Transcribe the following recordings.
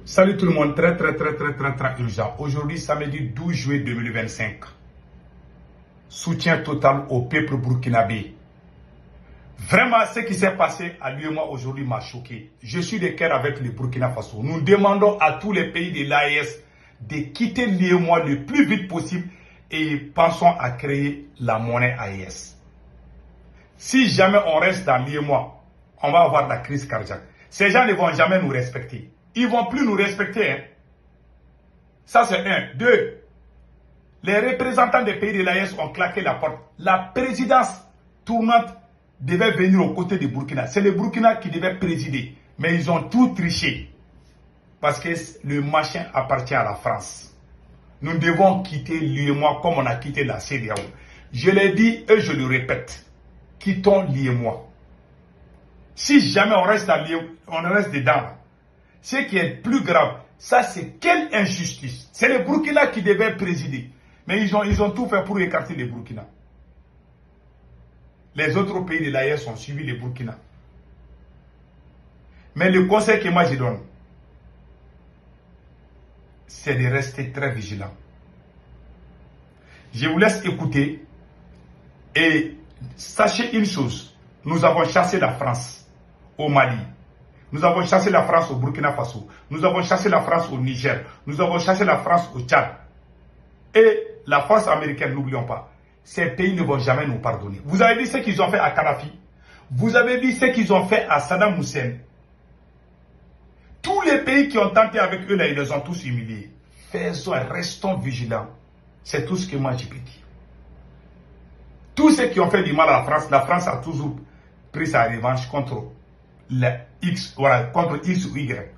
Salut tout le monde, très urgent. Aujourd'hui, samedi 12 juillet 2025. Soutien total au peuple burkinabé. Vraiment, ce qui s'est passé à l'UEMOA aujourd'hui m'a choqué. Je suis de cœur avec le Burkina Faso. Nous demandons à tous les pays de l'AES de quitter l'UEMOA le plus vite possible et pensons à créer la monnaie AES. Si jamais on reste dans l'UEMOA, on va avoir la crise cardiaque. Ces gens ne vont jamais nous respecter. Ils ne vont plus nous respecter. Hein. Ça, c'est un. Deux, les représentants des pays de l'AES ont claqué la porte. La présidence tournante devait venir aux côtés du Burkina. C'est le Burkina qui devait présider. Mais ils ont tout triché. Parce que le machin appartient à la France. Nous devons quitter l'UEMOA comme on a quitté la CEDEAO. Je l'ai dit et je le répète. Quittons l'UEMOA. Si jamais on reste dedans, ce qui est plus grave, ça c'est quelle injustice. C'est le Burkina qui devait présider. Mais ils ont tout fait pour écarter le Burkina. Les autres pays de l'AES ont suivi le Burkina. Mais le conseil que moi je donne, c'est de rester très vigilant. Je vous laisse écouter et sachez une chose, nous avons chassé la France au Mali. Nous avons chassé la France au Burkina Faso. Nous avons chassé la France au Niger. Nous avons chassé la France au Tchad. Et la force américaine, n'oublions pas, ces pays ne vont jamais nous pardonner. Vous avez vu ce qu'ils ont fait à Kadhafi. Vous avez vu ce qu'ils ont fait à Saddam Hussein. Tous les pays qui ont tenté avec eux, là, ils les ont tous humiliés. Restons vigilants. C'est tout ce que moi je peux dire. Tous ceux qui ont fait du mal à la France a toujours pris sa revanche contre X, voilà, contre X ou Y.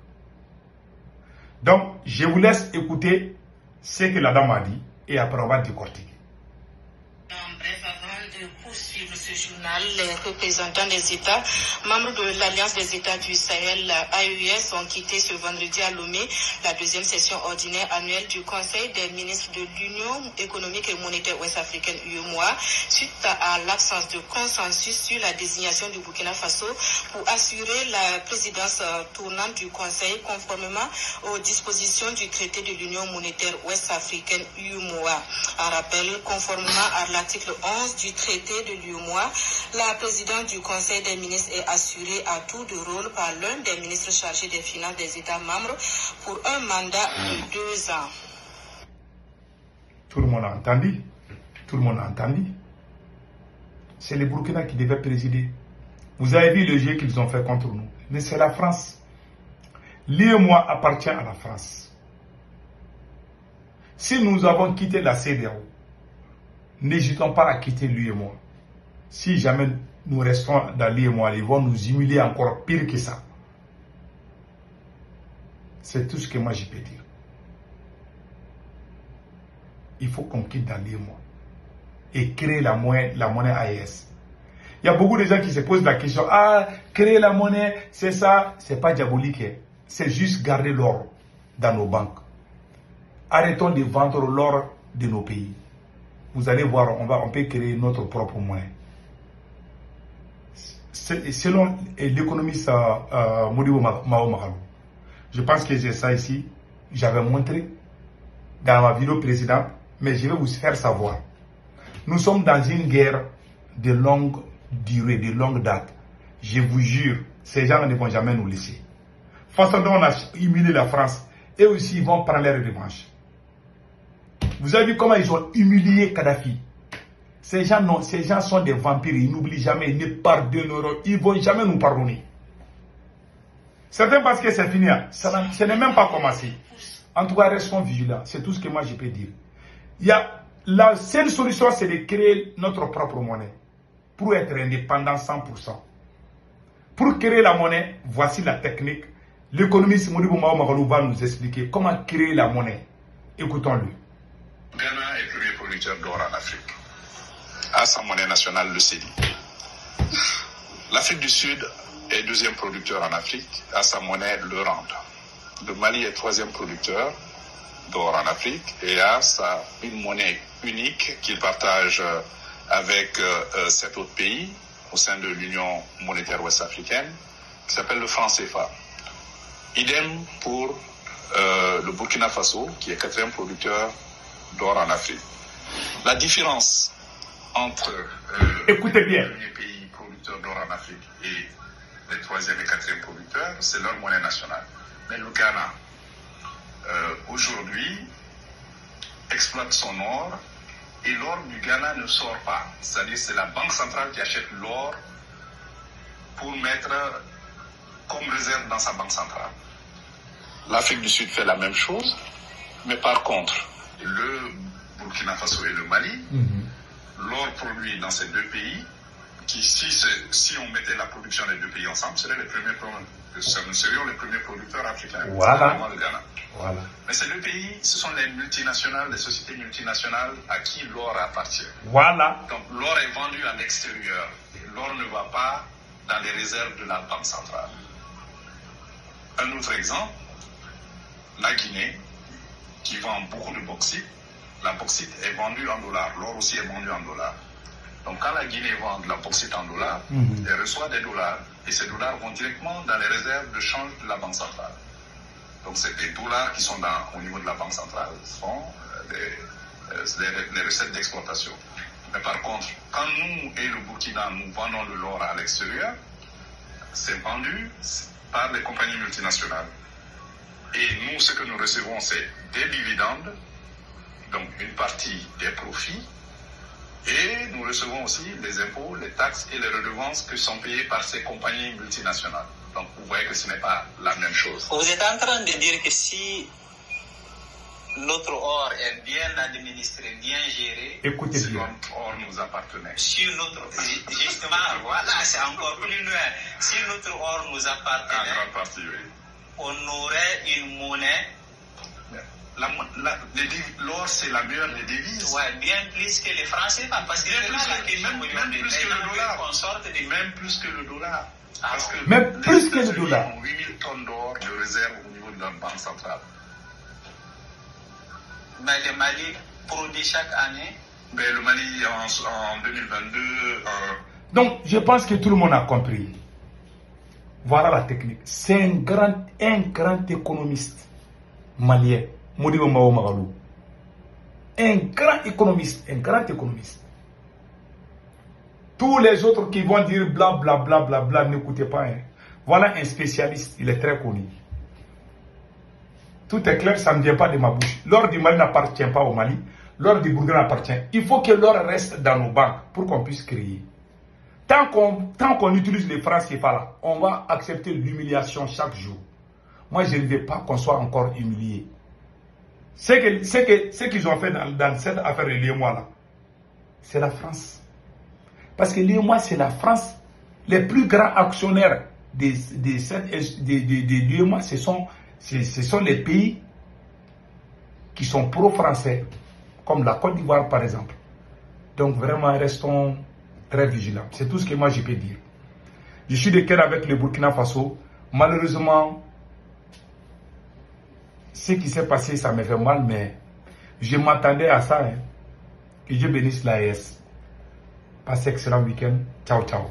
Donc, je vous laisse écouter ce que la dame a dit et après on va décortiquer. Bref, avant de poursuivre ce journal, les représentants des États, membres de l'Alliance des États du Sahel, AES, ont quitté ce vendredi à Lomé la deuxième session ordinaire annuelle du Conseil des ministres de l'Union économique et monétaire ouest-africaine UEMOA, suite à l'absence de consensus sur la désignation du Burkina Faso pour assurer la présidence tournante du Conseil conformément aux dispositions du traité de l'Union monétaire ouest-africaine UEMOA. En rappel, conformément à l'article 11 du traité de l'UEMOA, la présidence du Conseil des ministres est assurée à tour de rôle par l'un des ministres chargés des finances des États membres pour un mandat de 2 ans. Tout le monde a entendu. Tout le monde a entendu. C'est le Burkina qui devait présider. Vous avez vu le jeu qu'ils ont fait contre nous. Mais c'est la France. L'UEMOA appartient à la France. Si nous avons quitté la CEDEAO, n'hésitons pas à quitter l'UEMOA. Si jamais nous restons dans l'UEMOA, ils vont nous humilier encore pire que ça. C'est tout ce que moi je peux dire. Il faut qu'on quitte dans l'UEMOA et créer la monnaie AES. Il y a beaucoup de gens qui se posent la question, créer la monnaie, c'est ça, c'est pas diabolique. C'est juste garder l'or dans nos banques. Arrêtons de vendre l'or de nos pays. Vous allez voir, on peut créer notre propre monnaie. Selon l'économiste Modibo Mao Mahalou, je pense que c'est ça ici, j'avais montré dans ma vidéo précédente, mais je vais vous faire savoir. Nous sommes dans une guerre de longue durée, de longue date. Je vous jure, ces gens ne vont jamais nous laisser. Façon dont on a humilié la France, et aussi ils vont prendre leur revanche. Vous avez vu comment ils ont humilié Kadhafi. Ces gens sont des vampires, ils n'oublient jamais, ils ne pardonneront, ils ne vont jamais nous pardonner. Certains pensent que c'est fini, ce n'est même pas commencé. En tout cas, restons vigilants, c'est tout ce que moi je peux dire. La seule solution, c'est de créer notre propre monnaie pour être indépendant 100%. Pour créer la monnaie, voici la technique. L'économiste Modibo Mao Mahalou va nous expliquer comment créer la monnaie. Écoutons-le. Ghana est le premier producteur d'or en Afrique, à sa monnaie nationale, le CEDI. L'Afrique du Sud est deuxième producteur en Afrique, à sa monnaie, le rand. Le Mali est troisième producteur d'or en Afrique et a une monnaie unique qu'il partage avec 7 autres pays au sein de l'Union monétaire ouest-africaine, qui s'appelle le franc CFA. Idem pour le Burkina Faso, qui est 4e producteur d'or en Afrique. La différence entre Écoutez bien. les premiers pays producteurs d'or en Afrique et les 3e et 4e producteurs, c'est leur monnaie nationale. Mais le Ghana, aujourd'hui, exploite son or et l'or du Ghana ne sort pas. C'est-à-dire c'est la banque centrale qui achète l'or pour mettre comme réserve dans sa banque centrale. L'Afrique du Sud fait la même chose, mais par contre, le Burkina Faso et le Mali, l'or produit dans ces deux pays, qui si on mettait la production des deux pays ensemble, seraient les premiers nous serions les premiers producteurs africains. Voilà. Le Ghana. Voilà. Mais ces deux pays, ce sont les multinationales, les sociétés multinationales à qui l'or appartient. Voilà. Donc l'or est vendu à l'extérieur. L'or ne va pas dans les réserves de la banque centrale. Un autre exemple, la Guinée, qui vend beaucoup de bauxite. La bauxite est vendue en dollars. L'or aussi est vendu en dollars. Donc quand la Guinée vend de la bauxite en dollars, elle reçoit des dollars. Et ces dollars vont directement dans les réserves de change de la banque centrale. Donc c'est des dollars qui sont au niveau de la banque centrale, sont les recettes d'exportation. Mais par contre, quand nous et le Burkina, nous vendons de l'or à l'extérieur, c'est vendu par les compagnies multinationales. Et nous, ce que nous recevons, c'est des dividendes, donc une partie des profits, et nous recevons aussi les impôts, les taxes et les redevances que sont payées par ces compagnies multinationales. Donc vous voyez que ce n'est pas la même chose. Vous êtes en train de dire que si notre or est bien administré, bien géré, Écoutez si bien. notre or nous appartenait. si notre... Justement, voilà, c'est encore plus loin. Si notre or nous En appartenait, grande partie, oui. on aurait une monnaie, L'or, c'est la meilleure des devises. ouais, bien plus que les Français, parce que Même là, la question plus aujourd'hui, que le dollar. qu'on sorte des... Même plus que le dollar. Ah, Parce que même les plus que le États-Unis dollar. ont 8000 tonnes d'or de réserve au niveau de leur banque centrale. Mais le Mali produit chaque année. Mais le Mali, en 2022, Donc, je pense que tout le monde a compris. Voilà la technique. C'est un grand économiste malien, Modibo Mao Magalou. Un grand économiste. Tous les autres qui vont dire bla bla bla bla bla, n'écoutez pas. Hein. Voilà un spécialiste, il est très connu. Tout est clair, ça ne vient pas de ma bouche. L'or du Mali n'appartient pas au Mali. L'or du Burkina appartient. Il faut que l'or reste dans nos banques pour qu'on puisse créer. Tant qu'on utilise les francs CFA là, on va accepter l'humiliation chaque jour. Moi, je ne veux pas qu'on soit encore humilié. Ce qu'ils ont fait dans cette affaire de l'UEMOA là, c'est la France. Parce que l'UEMOA, c'est la France. Les plus grands actionnaires de l'UEMOA, ce sont les pays qui sont pro-français, comme la Côte d'Ivoire par exemple. Donc vraiment, restons très vigilants. C'est tout ce que moi je peux dire. Je suis de cœur avec le Burkina Faso. Malheureusement, ce qui s'est passé, ça me fait mal, mais je m'attendais à ça. Hein. Que Dieu bénisse l'AES. Passez excellent week-end. Ciao, ciao.